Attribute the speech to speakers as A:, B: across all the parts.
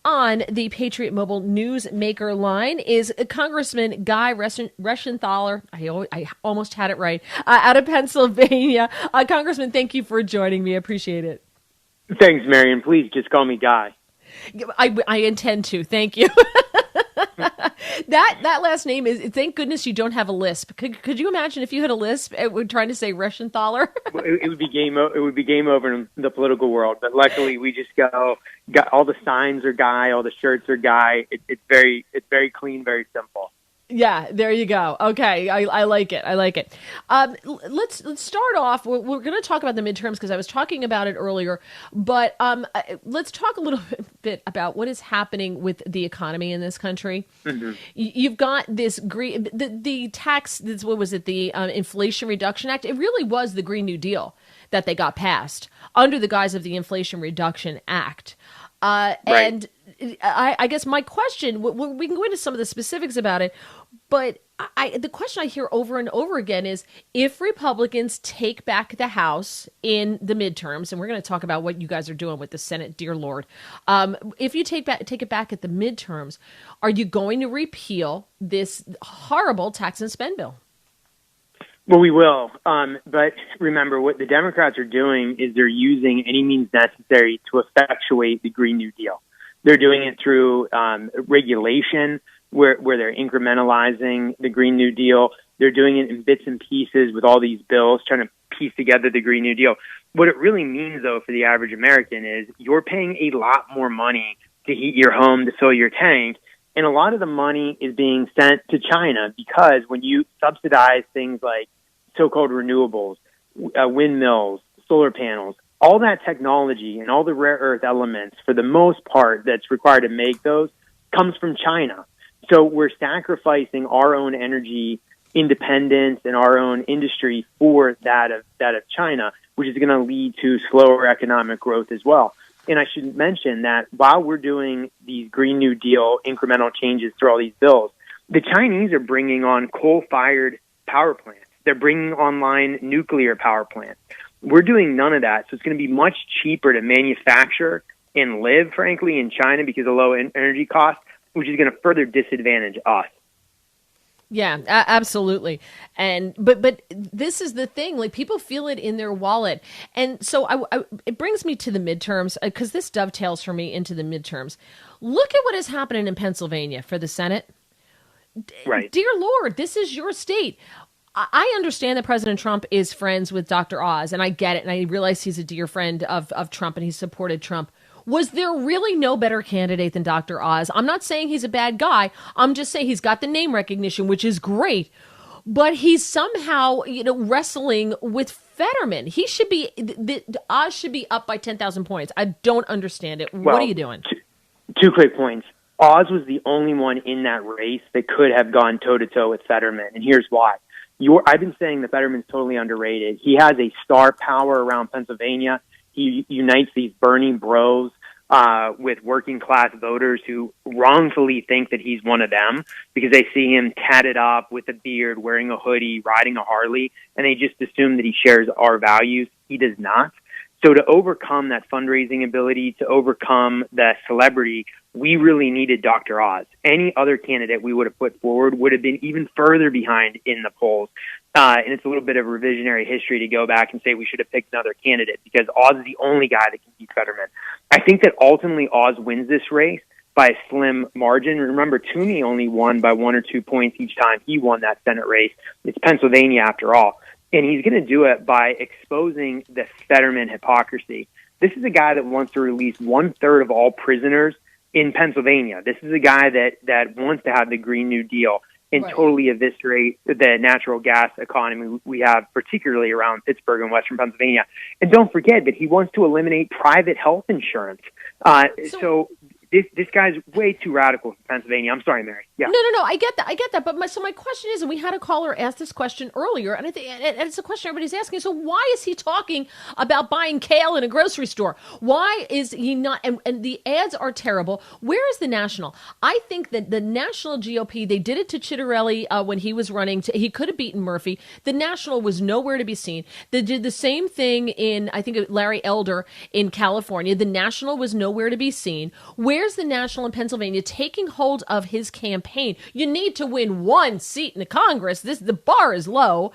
A: On the Patriot Mobile Newsmaker line is Congressman Guy Reschenthaler. I almost had it right. Out of Pennsylvania. Congressman, thank you for joining me. I appreciate it.
B: Thanks, Marion. Please just call me Guy.
A: I intend to. Thank you. That last name is, thank goodness you don't have a lisp. Could you imagine if you had a lisp trying to say Reschenthaler?
B: It would be game over in the political world. But luckily, we just got all the signs are Guy, all the shirts are Guy. It's very clean, very simple.
A: Yeah, there you go. Okay, I like it. I like it. Let's start off. We're going to talk about the midterms because I was talking about it earlier. But let's talk a little bit about what is happening with the economy in this country. Mm-hmm. You've got this the tax. What was it? The Inflation Reduction Act. It really was the Green New Deal that they got passed under the guise of the Inflation Reduction Act. Right. And I guess my question, we can go into some of the specifics about it, but the question I hear over and over again is if Republicans take back the House in the midterms, and we're going to talk about what you guys are doing with the Senate, dear Lord, if you take it back at the midterms, are you going to repeal this horrible tax and spend bill?
B: Well, we will. But remember, what the Democrats are doing is they're using any means necessary to effectuate the Green New Deal. They're doing it through regulation, where they're incrementalizing the Green New Deal. They're doing it in bits and pieces with all these bills, trying to piece together the Green New Deal. What it really means, though, for the average American is you're paying a lot more money to heat your home, to fill your tank, and a lot of the money is being sent to China because when you subsidize things like so-called renewables, windmills, solar panels, all that technology and all the rare earth elements, for the most part, that's required to make those comes from China. So we're sacrificing our own energy independence and our own industry for that of China, which is going to lead to slower economic growth as well. And I should mention that while we're doing these Green New Deal incremental changes through all these bills, the Chinese are bringing on coal-fired power plants. They're bringing online nuclear power plants. We're doing none of that. So it's going to be much cheaper to manufacture and live, frankly, in China because of low energy costs, which is going to further disadvantage us.
A: Yeah, absolutely. And but this is the thing, like people feel it in their wallet. And so it brings me to the midterms because this dovetails for me into the midterms. Look at what is happening in Pennsylvania for the Senate.
B: Right.
A: Dear Lord, this is your state. I understand that President Trump is friends with Dr. Oz, and I get it, and I realize he's a dear friend of Trump, and he supported Trump. Was there really no better candidate than Dr. Oz? I'm not saying he's a bad guy. I'm just saying he's got the name recognition, which is great, but he's somehow, wrestling with Fetterman. He should be, Oz should be up by 10,000 points. I don't understand it. What are you doing?
B: Two quick points. Oz was the only one in that race that could have gone toe-to-toe with Fetterman, and here's why. I've been saying that Fetterman's totally underrated. He has a star power around Pennsylvania. He unites these Bernie bros with working class voters who wrongfully think that he's one of them because they see him tatted up with a beard, wearing a hoodie, riding a Harley, and they just assume that he shares our values. He does not. So to overcome that fundraising ability, to overcome that celebrity, we really needed Dr. Oz. Any other candidate we would have put forward would have been even further behind in the polls. And it's a little bit of revisionary history to go back and say we should have picked another candidate because Oz is the only guy that can beat Fetterman. I think that ultimately Oz wins this race by a slim margin. Remember, Toomey only won by 1 or 2 points each time he won that Senate race. It's Pennsylvania after all. And he's going to do it by exposing the Fetterman hypocrisy. This is a guy that wants to release 1/3 of all prisoners in Pennsylvania. This is a guy that wants to have the Green New Deal and totally eviscerate the natural gas economy we have, particularly around Pittsburgh and Western Pennsylvania. And don't forget that he wants to eliminate private health insurance. So this guy's way too radical for Pennsylvania. I'm sorry, Mary. Yeah.
A: No. I get that. But my question is, and we had a caller ask this question earlier, and it's a question everybody's asking. So why is he talking about buying kale in a grocery store? Why is he not? And the ads are terrible. Where is the national? I think that the national GOP, they did it to Chitterelli when he was running. He could have beaten Murphy. The national was nowhere to be seen. They did the same thing in, I think, Larry Elder in California. The national was nowhere to be seen. Where where's the national in Pennsylvania taking hold of his campaign? You need to win one seat in the Congress. The bar is low.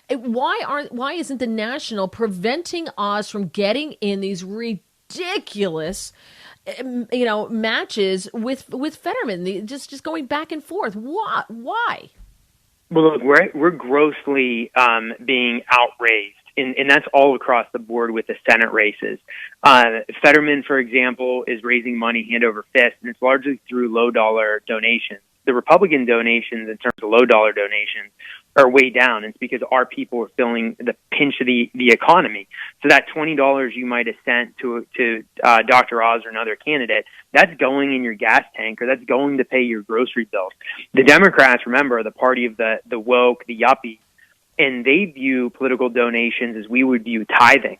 A: Why isn't the national preventing Oz from getting in these ridiculous matches with Fetterman, just going back and forth? Why?
B: Well, look, we're grossly being outraised, and that's all across the board with the Senate races. Fetterman, for example, is raising money hand over fist, and it's largely through low-dollar donations. The Republican donations, in terms of low-dollar donations, are way down. It's because our people are feeling the pinch of the economy. So that $20 you might have sent to Dr. Oz or another candidate, that's going in your gas tank, or that's going to pay your grocery bills. The Democrats, remember, are the party of the woke, the yuppies, and they view political donations as we would view tithing.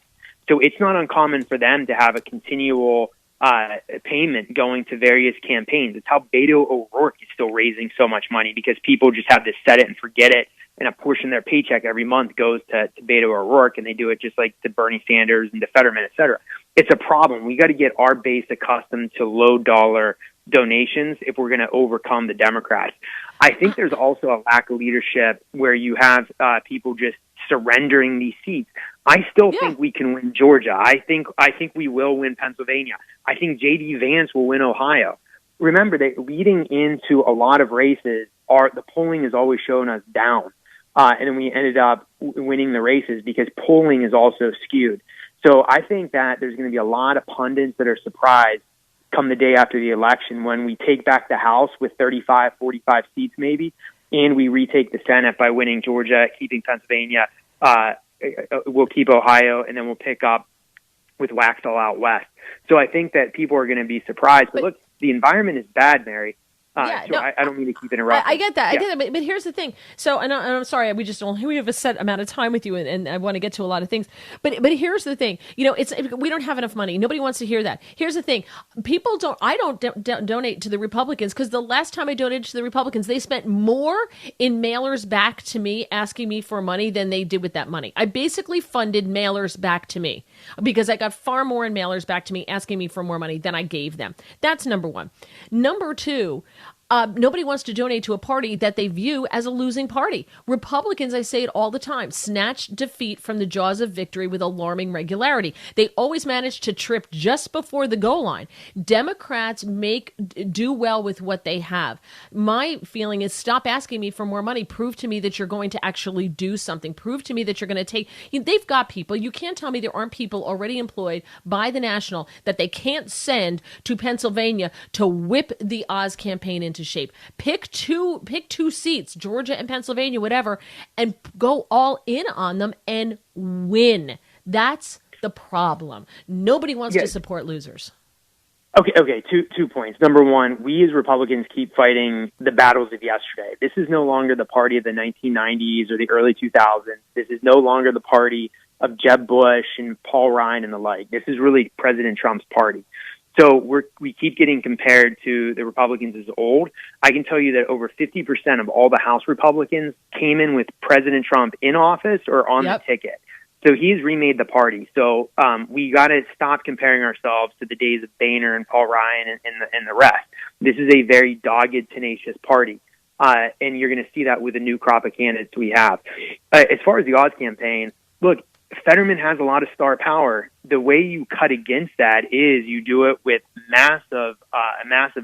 B: So it's not uncommon for them to have a continual payment going to various campaigns. It's how Beto O'Rourke is still raising so much money, because people just have to set it and forget it, and a portion of their paycheck every month goes to Beto O'Rourke, and they do it just like to Bernie Sanders and to Fetterman, et cetera. It's a problem. We got to get our base accustomed to low-dollar donations if we're going to overcome the Democrats. I think there's also a lack of leadership where you have people just surrendering these seats. I still think we can win Georgia. I think we will win Pennsylvania. I think J.D. Vance will win Ohio. Remember that leading into a lot of races, the polling has always shown us down. And then we ended up winning the races because polling is also skewed. So I think that there's going to be a lot of pundits that are surprised come the day after the election when we take back the House with 35, 45 seats maybe, and we retake the Senate by winning Georgia, keeping Pennsylvania. We'll keep Ohio, and then we'll pick up with Waxhaw out west. So I think that people are going to be surprised. But look, the environment is bad, Mary. I don't mean to keep interrupting.
A: I get that. Yeah. I get that. But here's the thing. So, and I'm sorry, we have a set amount of time with you, and I want to get to a lot of things. But here's the thing. We don't have enough money. Nobody wants to hear that. Here's the thing. I don't donate to the Republicans, because the last time I donated to the Republicans, they spent more in mailers back to me asking me for money than they did with that money. I basically funded mailers back to me because I got far more in mailers back to me asking me for more money than I gave them. That's number one. Number two, nobody wants to donate to a party that they view as a losing party. Republicans, I say it all the time, snatch defeat from the jaws of victory with alarming regularity. They always manage to trip just before the goal line. Democrats do well with what they have. My feeling is, stop asking me for more money. Prove to me that you're going to actually do something. Prove to me that you're going to take. They've got people. You can't tell me there aren't people already employed by the National that they can't send to Pennsylvania to whip the Oz campaign into shape. Pick two seats, Georgia and Pennsylvania, whatever, and go all in on them and win. That's the problem. Nobody wants to support losers.
B: Okay. Two points. Number one, we as Republicans keep fighting the battles of yesterday. This is no longer the party of the 1990s or the early 2000s. This is no longer the party of Jeb Bush and Paul Ryan and the like. This is really President Trump's party. So we keep getting compared to the Republicans as old. I can tell you that over 50% of all the House Republicans came in with President Trump in office or on the ticket. So he's remade the party. So we got to stop comparing ourselves to the days of Boehner and Paul Ryan and the rest. This is a very dogged, tenacious party. And you're going to see that with the new crop of candidates we have. As far as the Oz campaign, look, Fetterman has a lot of star power. The way you cut against that is you do it with a massive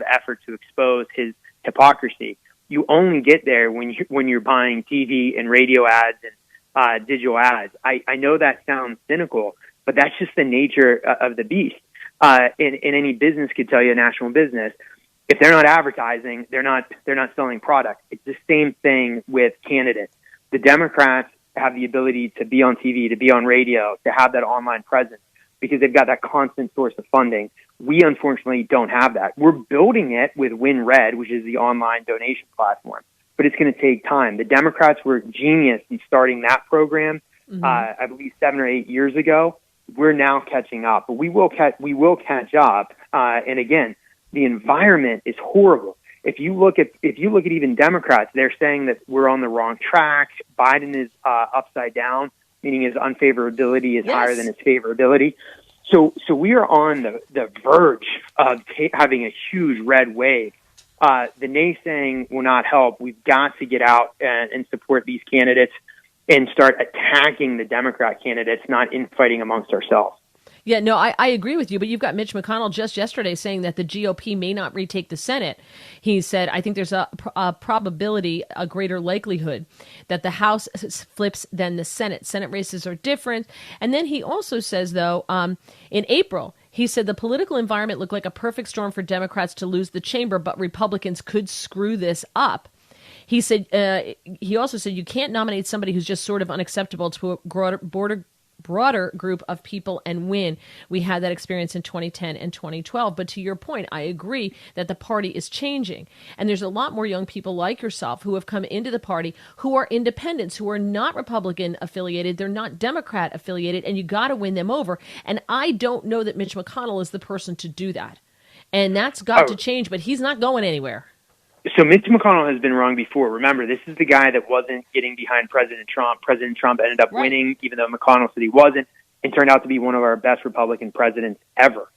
B: effort to expose his hypocrisy. You only get there when you're buying TV and radio ads and digital ads. I know that sounds cynical, but that's just the nature of the beast. And any business could tell you, a national business, if they're not advertising, they're not selling product. It's the same thing with candidates. The Democrats have the ability to be on TV, to be on radio, to have that online presence because they've got that constant source of funding. We unfortunately don't have that. We're building it with WinRed, which is the online donation platform, but it's going to take time. The Democrats were genius in starting that program, I believe 7 or 8 years ago. We're now catching up, but we will catch up. And again, the environment is horrible. If you look at even Democrats, they're saying that we're on the wrong track. Biden is upside down, meaning his unfavorability is higher than his favorability. So we are on the verge of having a huge red wave. The naysaying will not help. We've got to get out and support these candidates and start attacking the Democrat candidates, not infighting amongst ourselves.
A: Yeah, no, I agree with you, but you've got Mitch McConnell just yesterday saying that the GOP may not retake the Senate. He said, I think there's a probability, a greater likelihood that the House flips than the Senate. Senate races are different. And then he also says, though, in April, he said the political environment looked like a perfect storm for Democrats to lose the chamber, but Republicans could screw this up. He said, he also said, you can't nominate somebody who's just sort of unacceptable to a broader group of people and win. We had that experience in 2010 and 2012. But to your point, I agree that the party is changing. And there's a lot more young people like yourself who have come into the party who are independents, who are not Republican affiliated. They're not Democrat affiliated. And you got to win them over. And I don't know that Mitch McConnell is the person to do that. And that's got to change, but he's not going anywhere.
B: So Mitch McConnell has been wrong before. Remember, this is the guy that wasn't getting behind President Trump. President Trump ended up winning, even though McConnell said he wasn't, and turned out to be one of our best Republican presidents ever.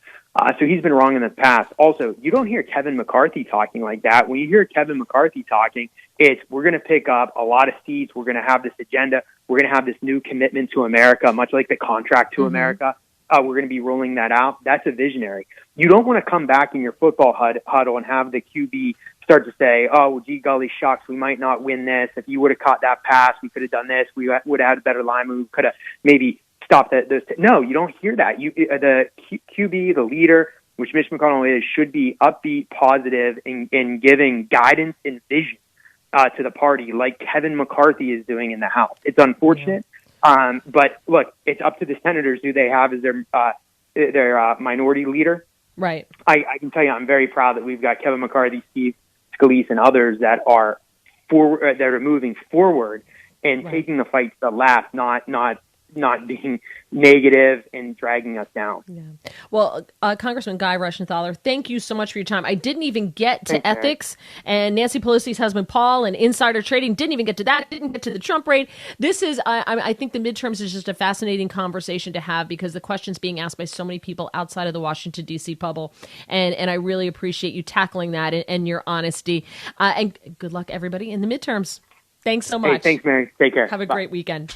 B: So he's been wrong in the past. Also, you don't hear Kevin McCarthy talking like that. When you hear Kevin McCarthy talking, it's we're going to pick up a lot of seats. We're going to have this agenda. We're going to have this new commitment to America, much like the contract to America. We're going to be rolling that out. That's a visionary. You don't want to come back in your football huddle and have the QB start to say, oh, well, gee golly shucks, we might not win this. If you would have caught that pass, we could have done this. We would have had a better lineman. We could have maybe stopped those. No, you don't hear that. The QB, the leader, which Mitch McConnell is, should be upbeat, positive, in giving guidance and vision to the party like Kevin McCarthy is doing in the House. It's unfortunate. But look, it's up to the senators who they have as their minority leader.
A: Right.
B: I can tell you, I'm very proud that we've got Kevin McCarthy, Steve Scalise, and others that are moving forward and taking the fight to the last, not being negative and dragging us down.
A: Yeah. Well, Congressman Guy Reschenthaler, thank you so much for your time. I didn't even get to ethics and Nancy Pelosi's husband, Paul, and insider trading. Didn't even get to that. Didn't get to the Trump raid. This is, I think the midterms is just a fascinating conversation to have because the question's being asked by so many people outside of the Washington, D.C. bubble. And I really appreciate you tackling that and your honesty. And good luck, everybody, in the midterms. Thanks so much.
B: Hey, thanks, Mary. Take care.
A: Have a great weekend.